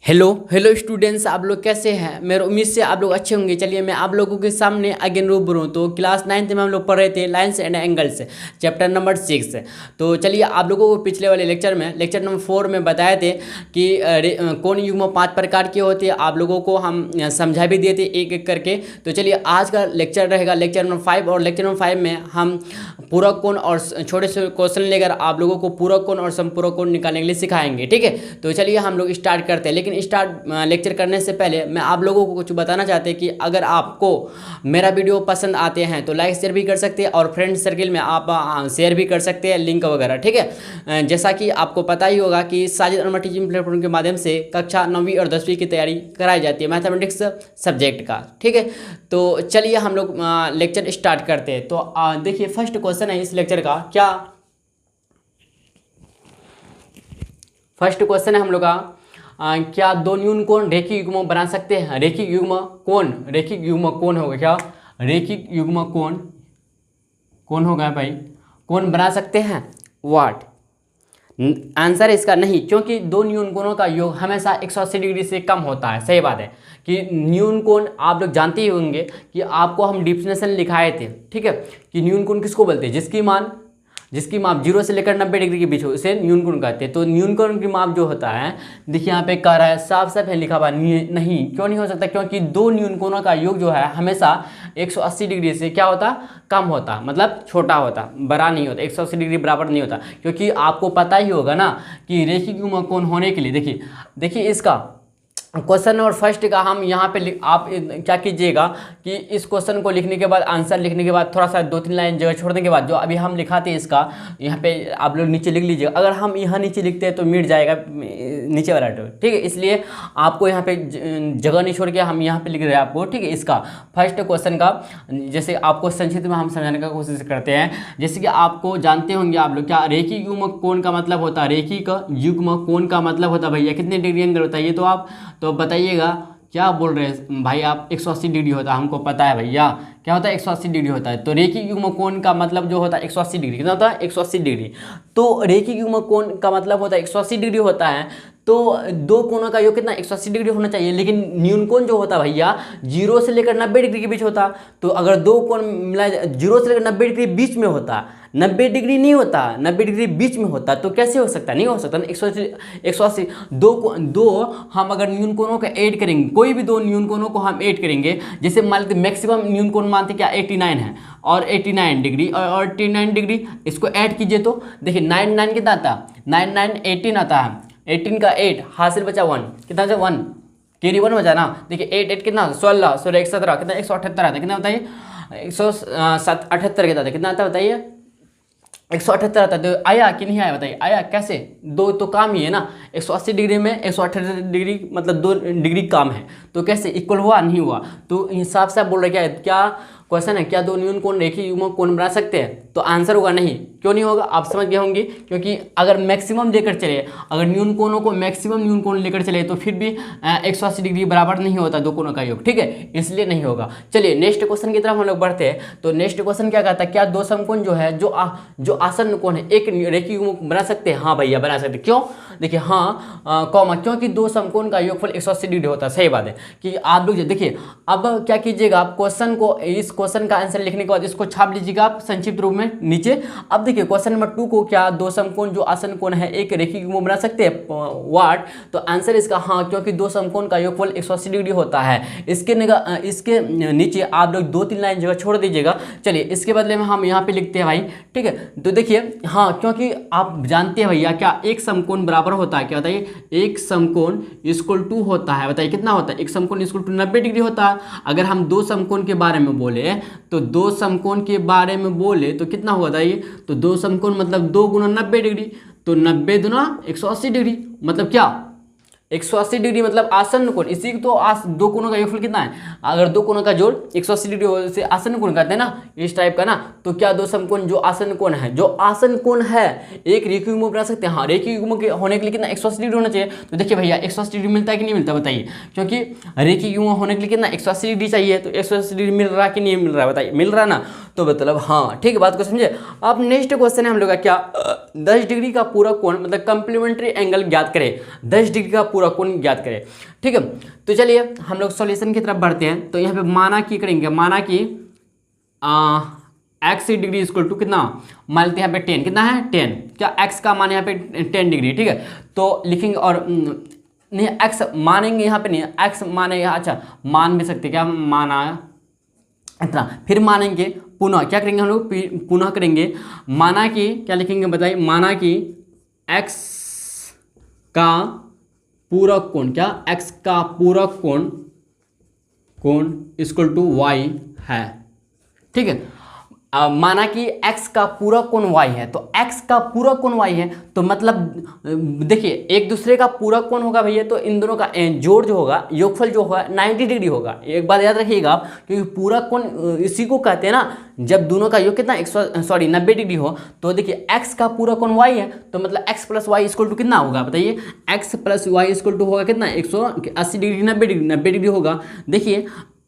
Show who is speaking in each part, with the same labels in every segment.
Speaker 1: Hello hello students, आप लोग कैसे हैं। मेरी उम्मीद से आप लोग अच्छे होंगे। चलिए मैं आप लोगों के सामने अगेन रूबरू हूँ। तो क्लास 9th में हम लोग पढ़ रहे थे lines and angles, chapter number 6। तो चलिए आप लोगों को पिछले वाले लेक्चर में लेक्चर नंबर 4 में बताए थे कि कोण युग्म 5 प्रकार के होते हैं। आप लोगों को हम समझा भी दिए थे एक एक करके। तो चलिए आज का लेक्चर रहेगा लेक्चर नंबर 5, और लेक्चर नंबर 5 में हम पूरक कोण और छोटे से क्वेश्चन लेकर आप लोगों को पूरक कोण और संपूरक कोण निकालने के लिए सिखाएंगे। ठीक है, तो चलिए हम लोग स्टार्ट करते हैं। लेकिन स्टार्ट लेक्चर करने से पहले मैं आप लोगों को कुछ बताना चाहते हैं कि अगर आपको मेरा वीडियो पसंद आते हैं तो लाइक शेयर भी कर सकते हैं, और फ्रेंड सर्किल में आप शेयर भी कर सकते हैं लिंक वगैरह। ठीक है, जैसा कि आपको पता ही होगा कि साजिद अनुमा टीचिंग प्लेटफॉर्म के माध्यम से कक्षा 9वीं और 10वीं की तैयारी कराई जाती है मैथमेटिक्स सब्जेक्ट का। ठीक है, तो चलिए हम लोग लेक्चर स्टार्ट करते हैं। तो देखिए फर्स्ट क्वेश्चन है इस लेक्चर का, क्या फर्स्ट क्वेश्चन है हम लोग का, क्या दो न्यून कोण रेखिक युग्म बना सकते हैं। रेखिक युग्म कोण होगा क्या, रेखिक युग्म कोण होगा भाई, कोण बना सकते हैं। व्हाट आंसर इसका नहीं, क्योंकि दो न्यून कोणों का योग हमेशा 180 डिग्री से कम होता है। सही बात है कि न्यून कोण आप लोग जानते ही होंगे कि आपको हम डिफिनेशन लिखाए थे। ठीक है, कि न्यून कोण किसको बोलते हैं, जिसकी माप 0 से लेकर 90 डिग्री के बीच हो, उसे न्यून कोण कहते हैं। तो न्यून कोण की माप जो होता है, देखिए यहाँ पे कह रहा है साफ साफ है लिखा हुआ, नहीं क्यों नहीं हो सकता, क्योंकि दो न्यून कोणों का योग जो है हमेशा 180 डिग्री से क्या होता, कम होता, मतलब छोटा होता, बड़ा नहीं होता, 180 डिग्री बराबर नहीं होता। क्योंकि आपको पता ही होगा ना कि रेखिक युग्म कोण होने के लिए देखिए इसका क्वेश्चन नंबर फर्स्ट का हम यहाँ पे आप क्या कीजिएगा कि इस क्वेश्चन को लिखने के बाद, आंसर लिखने के बाद थोड़ा सा 2-3 लाइन जगह छोड़ने के बाद जो अभी हम लिखाते हैं इसका यहाँ पे आप लोग नीचे लिख लीजिएगा। अगर हम यहाँ नीचे लिखते हैं तो मिट जाएगा नीचे वाला टो। ठीक है, इसलिए आपको यहाँ पे जगह नहीं छोड़ के हम यहाँ पे लिख रहे हैं आपको। ठीक है, इसका फर्स्ट क्वेश्चन का जैसे आपको संक्षिप्त में हम समझाने का कोशिश करते हैं। जैसे कि आपको जानते होंगे आप लोग, क्या रेखिक युग्म कोण का मतलब होता है, रेखिक युग्म कोण का मतलब होता है भैया कितने डिग्री एंगल होता है। ये तो आप तो बताइएगा क्या बोल रहे हैं भाई आप, 180 डिग्री होता है, हमको पता है भैया क्या होता है, 180 डिग्री होता है। तो रेखिक युग्म कोण का मतलब जो होता है 180 डिग्री, कितना होता है 180 डिग्री। तो रेखिक युग्म कोण का मतलब होता है 180 डिग्री होता है। तो दो कोणों का योग कितना 180 डिग्री होना चाहिए। लेकिन न्यून कोण जो होता है भैया 0 से लेकर 90 डिग्री के बीच होता। तो अगर दो कोण मिला 0 से लेकर 90 डिग्री बीच में होता, 90 डिग्री नहीं होता, 90 डिग्री बीच में होता, तो कैसे हो सकता, नहीं हो सकता। 180 दो हम अगर न्यून कोणों का ऐड करेंगे, कोई भी दो न्यून कोणों को हम ऐड करेंगे, जैसे मान लेते मैक्सिमम न्यून कोण मानते क्या 89 है, और 89 डिग्री और 89 डिग्री इसको ऐड कीजिए तो देखिए 9 कितना आता, 9 18 आता है। 18 का 8 हासिल बचा 1, कितना बचा 1, कैरी 1 बचा ना। देखिए 8 कितना 16 16 17 कितना 178 आता है, कितना बताइए 178 कितना आता है, कितना आता है बताइए 178 आता है। तो आया कि नहीं आया बताइए, आया कैसे, दो तो काम ही है ना, 180 डिग्री में 178 डिग्री मतलब 2 डिग्री काम है, तो कैसे इक्वल हुआ, नहीं हुआ। तो हिसाब से आप बोल रहे क्या क्वेश्चन है, क्या दो न्यून कोण रेखिक युग्म कोण बना सकते हैं। तो आंसर होगा नहीं। क्यों नहीं होगा आप समझ गए होंगे, क्योंकि अगर मैक्सिमम लेकर चले, अगर न्यून कोणों को मैक्सिमम न्यून कोण लेकर चले तो फिर भी 180 डिग्री बराबर नहीं होता दो कोणों का योग। ठीक है, इसलिए नहीं होगा। चलिए नेक्स्ट क्वेश्चन की तरफ हम लोग बढ़ते हैं। तो नेक्स्ट क्वेश्चन क्या कहता है, क्या दो समकोण जो है जो आसन्न कोण है एक रेखिक युग्म बना सकते हैं। हाँ भैया बना सकते। क्यों, देखिए हाँ कॉमा, क्योंकि दो समकोण का योगफल 180 डिग्री होता है। सही बात है कि आप लोग देखिए अब क्या कीजिएगा, आप क्वेश्चन को, इस क्वेश्चन का आंसर लिखने के बाद इसको छाप लीजिएगा आप संक्षिप्त रूप में नीचे। अब देखिए क्वेश्चन नंबर 2 को, क्या दो समकोण जो आसन्न कोण है एक रेखिक युग्म बना सकते हैं। व्हाट, तो आंसर इसका हाँ, क्योंकि दो समकोण का योगफल 180 डिग्री होता है। इसके नीचे आप लोग 2-3 लाइन जगह छोड़ दीजिएगा। चलिए इसके बदले में हम यहाँ पे लिखते हैं भाई। ठीक है, तो देखिए हाँ, क्योंकि आप जानते हैं भैया क्या एक समकोण बराबर होता है, क्या बताइए, एक समकोण इक्वल टू होता है, बताइए कितना होता है, एक समकोण इक्वल टू 90 डिग्री होता है। अगर हम दो समकोण के बारे में बोले तो दो समकोण के बारे में बोले तो कितना होगा बताइए, तो दो समकोण मतलब 2 गुना 90 डिग्री, तो 90 दुना 180 डिग्री, मतलब क्या 180 डिग्री मतलब आसन्न कोण। इसी तो दो कोणों का योगफल कितना है, अगर दो कोणों का जोड़ 180 डिग्री से आसन्न कोण कहते हैं ना, इस टाइप का ना। तो क्या दो समकोण जो आसन्न कोण है, जो आसन्न कोण है एक रेखिक युग्म बना सकते हैं। हाँ, रेखिक युग्म के होने के लिए कितना 180 डिग्री होना चाहिए। तो देखिए भैया 180 डिग्री मिलता है कि नहीं मिलता बताइए, क्योंकि रेखिक युग्म होने के लिए कितना 180 डिग्री चाहिए। तो 180 डिग्री मिल रहा है कि नहीं मिल रहा है बताइए, मिल रहा है ना। तो मतलब हाँ ठीक है, बात को समझे। अब नेक्स्ट क्वेश्चन है हम लोग का, क्या 10 डिग्री का पूरा कोण मतलब कंप्लीमेंट्री एंगल ज्ञात करें, 10 डिग्री का पूरा कोण ज्ञात करें। ठीक है, तो चलिए हम लोग सॉल्यूशन की तरफ बढ़ते हैं। तो यहाँ पे माना कि करेंगे, माना कि x डिग्री इक्वल टू कितना, मान लेते हैं यहाँ पे 10, कितना है 10, क्या x का मान यहाँ पे 10 डिग्री। ठीक है, तो लिखेंगे और नहीं x मानेंगे यहाँ पे, नहीं x माने, अच्छा मान भी सकते, क्या माना इतना, फिर मानेंगे पुनः, क्या करेंगे हम लोग पुनः करेंगे, माना कि क्या लिखेंगे बताइए, माना कि x का पूरक कोण, क्या x का पूरक कोण इक्वल टू y है। ठीक है, माना कि x का पूरा कोण y है, तो x का पूरा कोण y है, तो मतलब देखिए एक दूसरे का पूरा कोण होगा भैया, तो इन दोनों का जोड़ जो होगा, योगफल जो होगा 90 डिग्री होगा। एक बात याद रखिएगा आप, क्योंकि पूरा कोण इसी को कहते हैं ना, जब दोनों का योग कितना 90 डिग्री हो। तो देखिए x का पूरा कोण y है, तो मतलब x plus y equal to कितना होगा बताइए, x plus y equal to होगा कितना 180 डिग्री, 90 डिग्री होगा। देखिए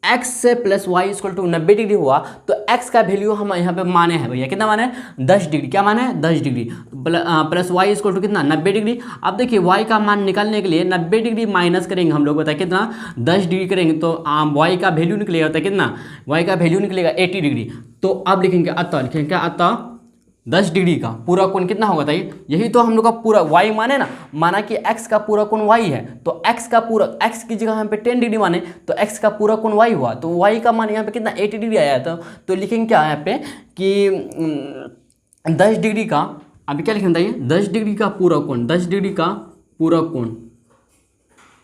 Speaker 1: x से plus y equal to 90 degree हुआ, तो x का वैल्यू हम यहाँ पे माने हैं भैया, कितना माने 10 डिग्री, क्या माने 10 degree, plus y equal to कितना 90 डिग्री। अब देखिए y का मान निकालने के लिए 90 डिग्री माइनस करेंगे हम लोग, बताए कितना 10 डिग्री करेंगे, तो y का वैल्यू निकलेगा, होता है कितना, y का वैल्यू निकलेगा 80 डिग्री। तो अब लिखेंगे अतः, लिखेंगे क्या अतः 10 डिग्री का पूरा कोण कितना होगा बताइए, यही तो हम लोग का पूरा y माने ना, माना कि x का पूरा कोण y है, तो x का पूरा, x की जगह यहाँ पे 10 डिग्री माने, तो x का पूरा कोण y हुआ, तो y का मान यहाँ पे कितना 80 डिग्री आया था। तो लिखेंगे क्या यहाँ पे कि 10 डिग्री का, अभी क्या लिखेंगे बताइए, 10 डिग्री का पूरा कोण, 10 डिग्री का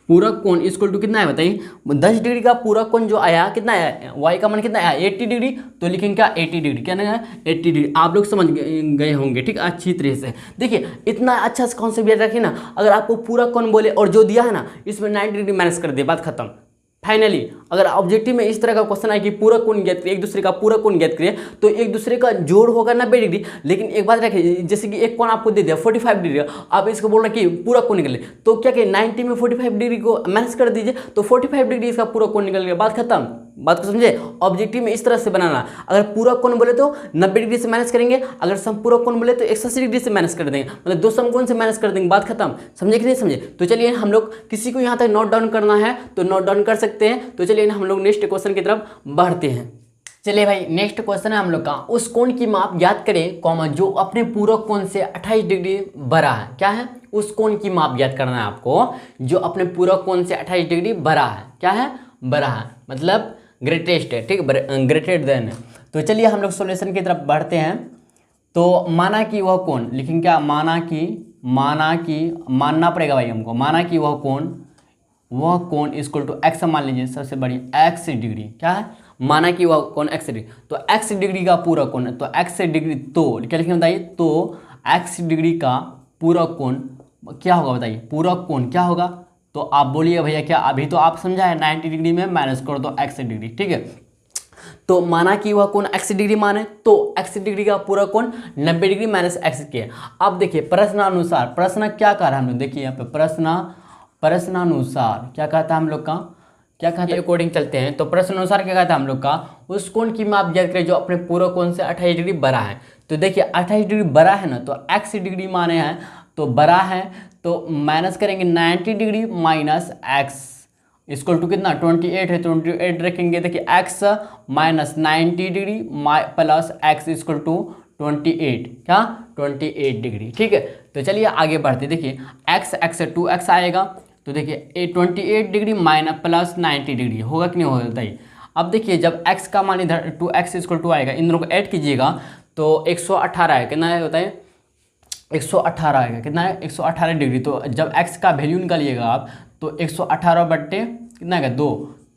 Speaker 1: पूरा कोण इक्वल टू कितना है बताइए, 10 डिग्री का पूरा कोण जो आया कितना आया, y का मान कितना आया 80 डिग्री, तो लिखेंगे क्या 80 डिग्री, क्या ना 80 डिग्री। आप लोग समझ गए होंगे ठीक अच्छी तरह से। देखिए इतना अच्छा से कॉन्सेप्ट याद रखिए ना, अगर आपको पूरा कोण बोले और जो दिया है ना इसमें 90 डिग्री माइनस कर दे, बात खत्म। फाइनली अगर ऑब्जेक्टिव में इस तरह का क्वेश्चन है कि पूरा कोण ज्ञात करिए, एक दूसरे का पूरा कोण ज्ञात करिए, तो एक दूसरे का जोड़ होगा 90 डिग्री। लेकिन एक बात रखिए, जैसे कि एक कोण आपको दे दिया 45 डिग्री, आप इसको बोल रहे कि पूरा कोण निकले, तो क्या कि 90 में 45 डिग्री को माइनस कर दीजिए, तो 45 डिग्री इसका पूरा कोण निकल गया, बात खत्म। बात को समझे, ऑब्जेक्टिव में इस तरह से बनाना, अगर पूरा कोण बोले तो 90 डिग्री से माइनस करेंगे, अगर संपूरक कोण बोले तो 180 डिग्री से माइनस कर देंगे, मतलब दो समकोण से माइनस कर देंगे, बात खत्म। समझे कि नहीं समझे। तो चलिए हम लोग, किसी को यहाँ तक नोट डाउन करना है तो नोट डाउन कर सकते हैं। तो चलिए हम लोग नेक्स्ट क्वेश्चन की तरफ बढ़ते हैं। चलिए भाई नेक्स्ट क्वेश्चन है हम लोग का, उस कोण की माप ज्ञात करें कॉमा जो अपने पूरक कोण से 28 डिग्री बड़ा है। क्या है, उस कोण की माप ज्ञात करना है आपको जो अपने पूरक कोण से 28 डिग्री बड़ा है। क्या है, बड़ा है, मतलब ग्रेटेस्ट है, ठीक, ग्रेटेड देन है। तो चलिए हम लोग सॉल्यूशन की तरफ बढ़ते हैं। तो माना कि वह कोण, लिखेंगे क्या, माना कि मानना पड़ेगा भाई हमको, माना कि वह कोण इक्वल टू एक्स मान लीजिए, सबसे बड़ी एक्स डिग्री। क्या है, माना कि वह कोण एक्स डिग्री, तो एक्स डिग्री का पूरा कोण है, तो एक्स डिग्री, तो क्या लिखेंगे बताइए, तो एक्स डिग्री का पूरा कोण क्या होगा बताइए, पूरा कोण क्या होगा। तो आप बोलिए भैया क्या, अभी तो आप समझा है 90 डिग्री में माइनस कर दो एक्स डिग्री, ठीक है। तो माना कि वह कोण एक्स डिग्री माने, तो एक्स डिग्री का पूरा कोण 90 डिग्री माइनस एक्स के। अब देखिए प्रश्नानुसार, प्रश्न क्या कह रहा है हम लोग, देखिए यहाँ पे प्रश्नानुसार क्या कहता है हम लोग का, क्या कहता है, अकॉर्डिंग चलते हैं। तो प्रश्नानुसार क्या कहता है हम लोग का, उस कोण की माप ज्ञात करें जो अपने पूरा कोण से 28 डिग्री बड़ा है। तो देखिए 28 डिग्री बड़ा है ना, तो एक्स डिग्री माने हैं तो बड़ा है, तो माइनस करेंगे 90 degree minus x equal to कितना 28 है, 28 रखेंगे। देखिए x minus 90 degree plus x equal to 28, क्या 28 डिग्री, ठीक है। तो चलिए आगे बढ़ते, देखिए एक्स से 2x आएगा, तो देखिए 28 डिग्री माइनस प्लस 90 डिग्री होगा कि नहीं होगा बताइए। अब देखिए जब x का मान इधर 2x इक्वल टू आएगा, इन दोनों को ऐड कीजिएगा तो 118 है, कितना है होता है 118 आएगा, कितना है 118 डिग्री। तो जब x का वैल्यू निकालिएगा आप, तो 118 बट्टे कितना है 2,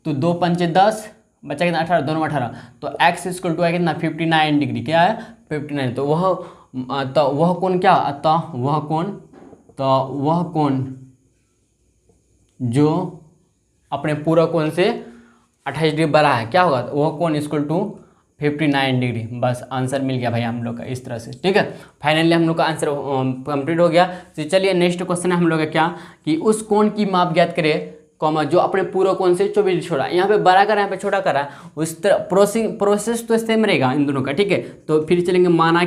Speaker 1: तो 2 पंचे 10 बचा कितना 18, दोनों 18, तो x इक्वल टू है कितना 59 डिग्री, क्या है 59। तो वह कोण क्या, अतः वह कोण जो अपने पूरा कोण से 28 डिग्री बड़ा है, क्या होगा, वह कोण इक्वल टू 59 डिग्री। बस आंसर मिल गया भाई हम लोग का इस तरह से, ठीक है। फाइनली हम लोग का आंसर कंप्लीट हो गया। तो चलिए नेक्स्ट क्वेश्चन है हम लोग का क्या, कि उस कोण की माप ज्ञात करें कॉमा जो अपने पूरा कोण से 24 डिग्री छोड़ा, यहाँ पे बड़ा करा, यहाँ पे छोटा करा, उस तरह प्रोसेस तो सेम रहेगा इन दोनों का, ठीक है। तो फिर चलेंगे माना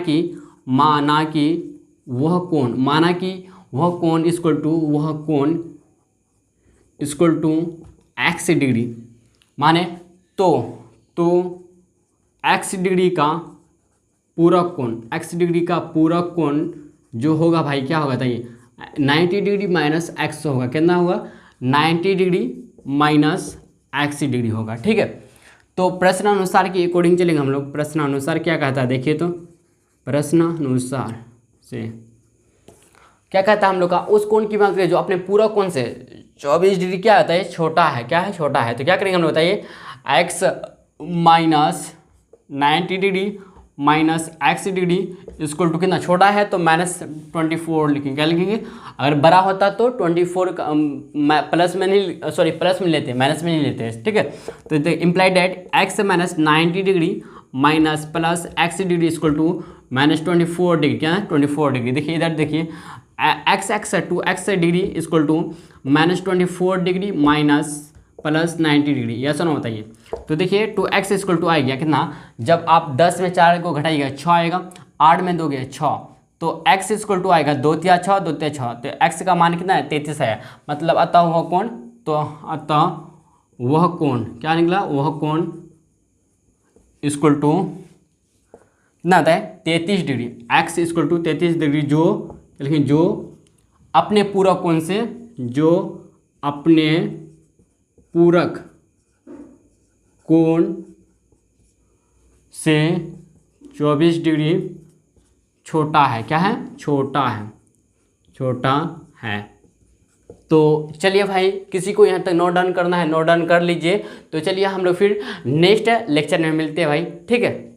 Speaker 1: कि वह कोण, माना कि वह कोण इक्वल टू एक्स डिग्री, माने तो एक्स डिग्री का पूरक कोण जो होगा भाई क्या होगा बताइए, 90 डिग्री माइनस एक्स होगा, कितना होगा 90 डिग्री माइनस एक्स डिग्री होगा। ठीक है, तो प्रश्नानुसार के अकॉर्डिंग चलेंगे हम लोग। प्रश्नानुसार क्या कहता है देखिए, तो प्रश्नानुसार से क्या कहता है हम लोग का, उस कोण की बात करें जो अपने पूरा कोण से 24 डिग्री क्या होता है, छोटा है, क्या है छोटा है। तो क्या करेंगे हम लोग बताइए, x minus 90 degree minus x degree equal to कितना, छोटा है तो माइनस 24 लिखेंगे, क्या लिखेंगे, अगर बड़ा होता तो 24 प्लस में नहीं, सॉरी प्लस में लेते हैं, माइनस में नहीं लेते हैं। ठीक है, तो implied that x minus 90 degree minus plus x degree equal to minus 24 degree, क्या है 24 डिग्री। देखिए इधर देखिए, x 2x degree equal to minus 24 degree minus plus 90 degree, ये ऐसा ना बताइए। तो देखिए 2x इक्वल टू आ गया कितना, जब आप 10 में 4 को घटाइएगा 6 आएगा, 8 में दोगे 6, तो x इक्वल टू आएगा 2 तिया 6, 2 तिया 6, तो x का मान कितना है 33 है। मतलब अतः वह कोण, तो अतः वह कोण क्या निकला, वह कोण इक्वल टू कितना आता है 33 degree, x equal to 33 degree, जो लेकिन जो अपने पूरक कोण से, जो अपने पूरक कोण से 24 डिग्री छोटा है, क्या है छोटा है। तो चलिए भाई, किसी को यहाँ तक नोट डाउन करना है नोट डाउन कर लीजिए। तो चलिए हम लोग फिर नेक्स्ट लेक्चर में मिलते हैं भाई, ठीक है।